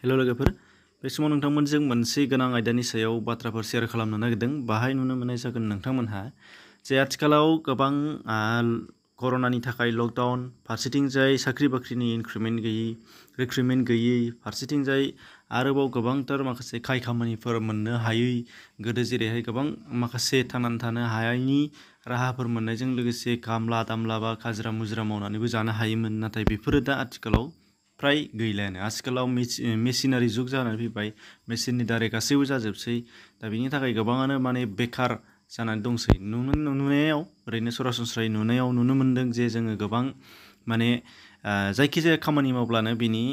हेल' लोगोफोर, बे समाव नोंथांमोनजों मोनसे गोनां आयदानि सायाव बाथ्राफोर शेयार खालामनो नागिरदों। बाहाय नुनो मोननाय जागोन नोंथांमोनहा जे आथिखालाव गोबां कर'नानि थाखाय लकडाउन, फारसेथिंजाय साख्रि बाख्रिनि रिक्रुटमेन्ट गैयै, फारसेथिंजाय आरोबाव गोबांथार माखासे खामानिफोर मोननो हायै, गोदो जेरैहाय गोबां माखासे थांनानै थानो हायैनि राहाफोर मोननायजों लोगोसे खामला दामला बा हाजिरा मुजिरा मावनानैबो जानो हायोमोन। नाथाय बेफोरो दा आथिखालाव फ्राय गैलायानो। आथिखालाव मेसिनारि जुग जानानै फैबाय, मेसिननि दारै गासैबो जाजोबसै। दा बेनि थाखाय गोबाङानो बेखार जानानै दंसै। नुनायाव ओरैनो सरासनस्रायै नुनो मोन्दों जे जोङो गोबां जायखिजाया खामानि मावब्लानो बिनि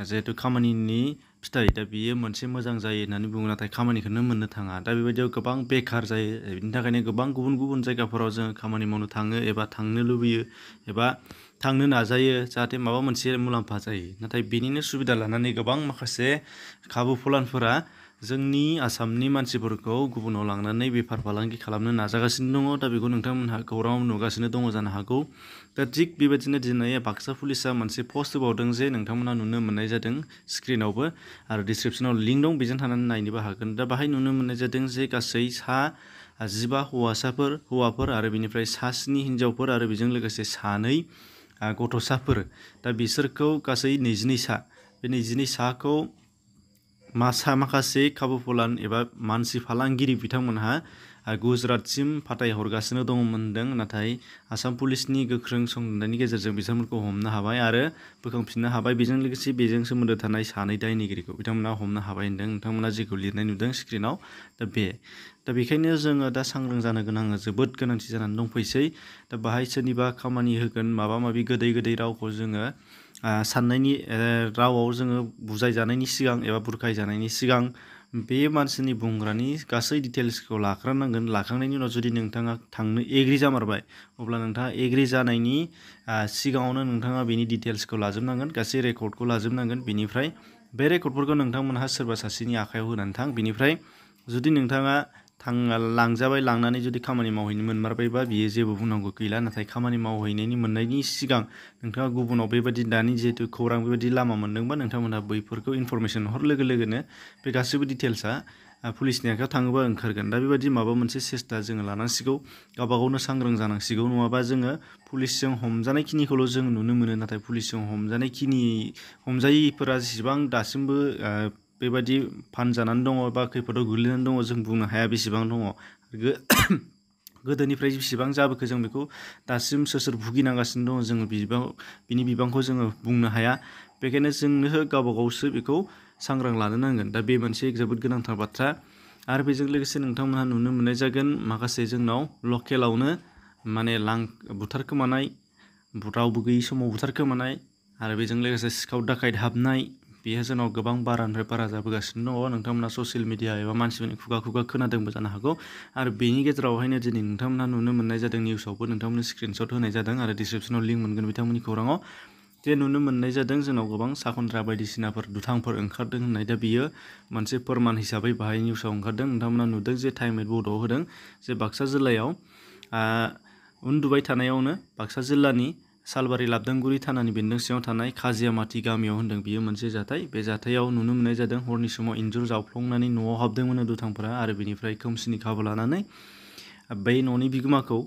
जिहेथु खामानिनि फिथाइ दा बियो मोनसे मोजां जायो होननानै बुङो, नाथाय खामानिखौनो मोननो थाङा। दा बेबायदियाव गोबां बेखार जायो। बिनि थाखायनो गोबां गुबुन गुबुन जायगाफोराव जोङो खामानि मावनो थाङो एबा थांनो लुबैयो एबा थांनो नाजायो, जाहाथे माबा मोनसे मुलाम्फा जायो। नाथाय बेनिनो सुबिदा लानानै गोबां माखासे खाबु फलानफोरा जोंनि आसामनि मानसिफोरखौ गुबुनाव लांनानै बेफार फालांगि खालामनो नाजागासिनो दङ। दा बेखौ नोंथांमोनहा खौराङाव नुगासिनो दङ जानो हागौ। दा थिग बेबायदिनो दिनै बाक्सा पुलिसा मोनसे पस्ट होबावदों जे नोंथांमोनहा नुनो मोननाय जादों स्क्रिनावबो, आरो डिसक्रिपसनाव लिंक दं, बेजों थानानै नायनोबो हागोन। दा बाहाय नुनो मोननाय जादों जे गासै 15 हौवाफोर आरो बेनिफ्राय 7 हिन्जावफोर आरो बेजों लोगोसे 2 गथ'साफोर। दा बिसोरखौ गासै 22 बे 22खौ माखासे खाबु फलान एबा मानसि फालांगिरि बिथांमोनहा गुजरातसिम फाथायहरगासिनो दंमोनदों। नाथाय आसाम पुलिसनि गोख्रों संदाननायनि गेजेरजों बिथांमोनखौ हमनो हाबाय आरो बोखांफिननो हाबाय। बेजों लोगोसे बेजों सोमोन्दो थानाय 2 दायनिगिरिखौ बिथांमोना हमनो हाबाय होनदों। नोंथांमोना जेखौ लिरनाय नुदों स्क्रिनाव, दा बेखायनो जोङो दा सांग्रां जानो गोनां जोबोद गोनांथि जानानै दंफैसै। दा बाहाय सोरनिबा खामानि होगोन माबा माबि गोदै रावखौ जोङो साननायनि रावाव जोङो बुजायजानायनि सिगां एबा बुरखायजानायनि सिगां बे मानसिनि बुंग्रानि गासै डिटेल्सखौ लाग्रोनांगोन। लाखांनायनि उनाव जुदि नोंथाङा थांनो एग्रि जामारबाय, अब्ला नोंथाङा एग्रि जानायनि सिगाङावनो नोंथाङा बेनि डिटेल्सखौ लाजोबनांगोन, गासै रेकर्डखौ लाजोबनांगोन। बेनिफ्राय बे रेकर्डफोरखौ नोंथांमोनहा सोरबा सासेनि आखायाव होनानै थां। बेनिफ्राय जुदि नोंथाङा लांनानै जुदि खामानि मावहैनो मोनमारबायबा बियो जेबो बुंनांगौ गैला। नाथाय खामानि मोननायनि सिगां नोंथाङा गुबुनाव बेबायदि दानि जिहेतु खौरां बेबायदि लामा मोनदोंबा नोंथांमोनहा बैफोरखौ इनफरमेसन हर लोगो लोगोनो बे गासैबो डिटेल्सआ पुलिसनि आखायाव थाङोबा ओंखारगोन। दा बेबायदि माबा मोनसे सेस्था जोङो लानांसिगौ, गावबा गावनो सांग्रां जानांसिगौ। नङाबा जोङो पुलिसजों हमजानायखिनिखौल' जों नुनो मोनो, नाथाय पुलिसजों हमजायैफोरा जेसेबां दासिमबो बेबायदि फानजानानै दङ बा खैफोदाव गोग्लैनानै दङ जों बुंनो हाया बेसेबां दङ। गोदोनिफ्राय बेसेबां जाबोखो जों बेखौ दासिम सोर भुगिनांगासिनो दङ जोङो बिनि बिबांखौ जोङो बुंनो हाया। बेखायनो जोंनो गावबा गावसो बेखौ सांग्रां लानो नांगोन। दा बे मोनसे जोबोद गोनांथार बाथ्रा। आरो बेजों लोगोसे नोंथांमोनहा नुनो मोननाय जागोन माखासे जोंनाव लकेलावनो बुथारखोमानाय, रावबो गैयि समाव बुथारखोमानाय, आरो बेजों लोगोसे सिखाव दाखायत हाबनाय, बेयो जोंनाव गोबां बारानिफ्राय बारा जाबोगासिनो दङ। नोंथांमोना ससियेल मिडिया एबा मानसिफोरनि खुगा खोनादोंबो जानो हागौ। आरो बेनि गेजेरावहायनो दिनै नोंथांमोनहा नुनो मोननाय जादों, निउसावबो नोंथांमोननि स्क्रिनशट होनाय जादों आरो डिसक्रिपसनाव लिंक मोनगोन बिथांमोननि खौराङाव, जे नुनो मोननाय जादों जोंनाव गोबां साखन्द्रा बायदिसिनाफोर दुथांफोर ओंखारदों होननाय। दा बियो मोनसे फोरमान हिसाबै बाहाय निउसाव ओंखारदों। नोंथांमोना नुदों जे टाइम एट बड'आव होदों जे बाक्सा जिल्लायाव उन्दुबाय थानायावनो बाक्सा जिल्लानि सालबारि लाबदांगुरि थानानि बेन्दों सिङाव थानाय खाजियामाथि गामियाव होनदों बियो मोनसे जाथाय। बे जाथायाव नुनो मोननाय जादों हरनि समाव इन्जुर जावफ्लंनानै न'आव हाबदोंमोन दुथांफोरा, आरो बेनिफ्राय खोमसिनि खाबु लानानै बै न'नि बिगोमाखौ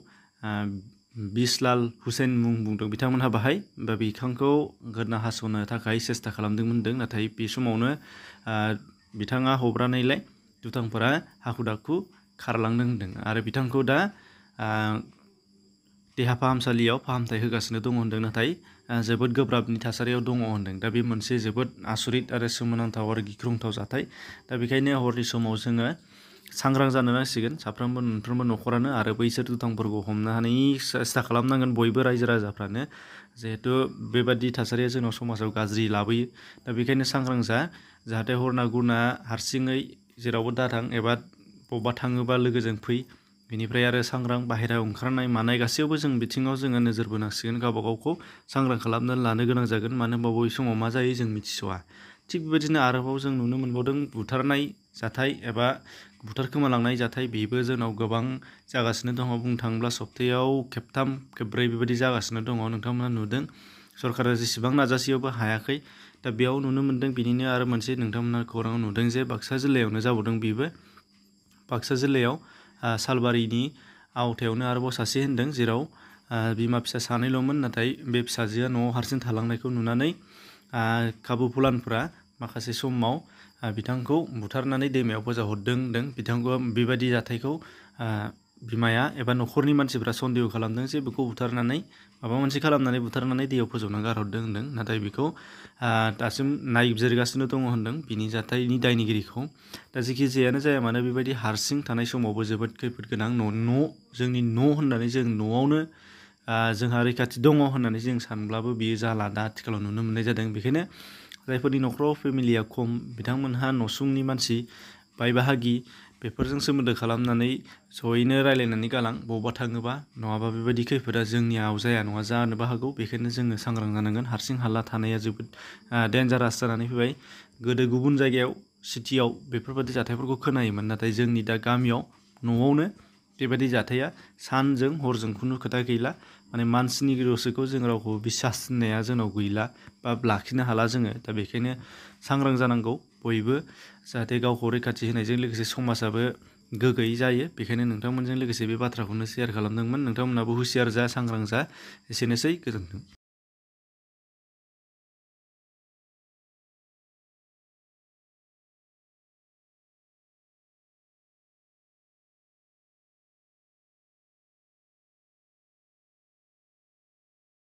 बिसलाल हुसेन मुं बुंदों बिथांमोनहा बाहाय, बा बिथांखौ गोदना हास'नो थाखाय सेस्था खालामदोंमोन होनदों। नाथाय बे समावनो बिथाङा हब्रानायलाय दुथांफोरा हाखु दाखु खारलांदों होनदों। आरो बिथांखौ दा देहा फाहामसालियाव फाहामथाय होगासिनो दङ होनदों, नाथाय जोबोद गोब्राबनि थासारियाव दङ होनदों। दा बे मोनसे जोबोद आसरित आरो सोमोनांथाव आरो गिख्रंथाव जाथाय। दा बेखायनो हरनि समाव जोङो सांग्रां जानो नांसिगोन मोनफ्रोमबो न'खरानो, आरो बैसोर दुथांफोरखौ हमनो हानायनि सेस्था खालामनांगोन बयबो रायजो राजाफ्रानो, जिहेथु बेबादि थासारिया जोंनाव समाजाव गाज्रि लाबोयो। दा बेखायनो सांग्रां जाहाथे हरना गुरना हारसिङै जेरावबो दाथां, एबा बबेबा थाङोबा लोगोजों फै। बेनिफ्राय आरो सांग्रां बाहेरायाव ओंखारनाय मानाय गासैयावबो जों बिथिङाव जोङो नोजोर बोनांसिगोन, गावबा गावखौ सांग्रां खालामनानै लानो गोनां जागोन। मानो होनबा बबे समाव मा जायो जों मिथिस'वा। थिग बेबायदिनो आरोबाव जों नुनो मोनबावदों बुथारनाय जाथाय एबा बुथारखोमालांनाय जाथाय, बेबो जोंनाव गोबां जागासिनो दङ। बुंनो थाङोब्ला सप्तायाव खेबथाम खेबब्रै बेबायदि जागासिनो दङ। नोंथांमोना नुदों सरकारा जेसेबां नाजासेयावबो हायाखै। दा बेयाव नुनो मोन्दों बिनिनो आरो मोनसे नोंथांमोना खौराङाव नुदों जे बाक्सा जिल्लायावनो जाबावदों बेबो। बाक्सा जिल्लायाव सालबारिनि आवथायावनो आरोबाव सासे होनदों जेराव बिमा फिसा सानैल'मोन, नाथाय बे फिसाजोआ न'आव हारसिं थालांनायखौ नुनानै खाबु फुलानफोरा माखासे समाव बिथांखौ बुथारनानै दैमायाव फोजाहरदों होनदों। बिथांखौ बेबायदि जाथायखौ बिमाया एबा न'खरनि मानसिफ्रा सन्देह खालामदों जे बेखौ बुथारनानै माबा मोनसे खालामनानै बुथारनानै दैयाव फोजोबना गारहरदों होनदों। नाथाय बेखौ दासिम नायबिजिरगासिनो दङ होनदों बिनि जाथायनि दायनिगिरिखौ। दा जेखि जायानो जाया मानो बेबायदि हारसिं थानाय समावबो जोबोद खैफोद गोनां। जोंनि न' होननानै जों न'आवनो जोंहा रैखाथि दङ होननानै जों सानब्लाबो बियो जाला, दा आथिखालाव नुनो मोननाय जादों। बेखायनो जायफोरनि न'खराव फेमिलिया खम बिथांमोनहा न'सुंनि मानसि बाय बाहागि बेफोरजों सोमोन्दो खालामनानै जयैनो रायलायनानै गालां बबावबा थाङोबा, नङाबा बेबायदि खैफोदा जोंनियाव जाया नङा जानोबो हागौ। बेखायनो जोङो सांग्रां जानांगोन। हारसिं हाला थानाया जोबोद डेन्जारास जानानै फैबाय। गोदो गुबुन जायगायाव सिटियाव बेफोरबायदि जाथायफोरखौ खोनायोमोन, नाथाय जोंनि दा गामियाव न'आवनो बेबायदि जाथाया सानजों हरजों खुनु खोथा गैला। माने मानसिनि गोसोखौ जों रावखौ बिसास होननाया जोंनाव गैला बा लाखिनो हाला जोङो। दा बेखायनो सांग्रां जानांगौ बयबो, जाहाथे गावखौ रैखाथि होनायजों लोगोसे समाजाबो गोग्गोयै जायो। बेखायनो नोंथांमोनजों लोगोसे बे बाथ्राखौनो शेयार खालामदोंमोन। नोंथांमोनाबो हुसियार जा, सांग्रां जा। एसेनोसै, गोजोन्थों।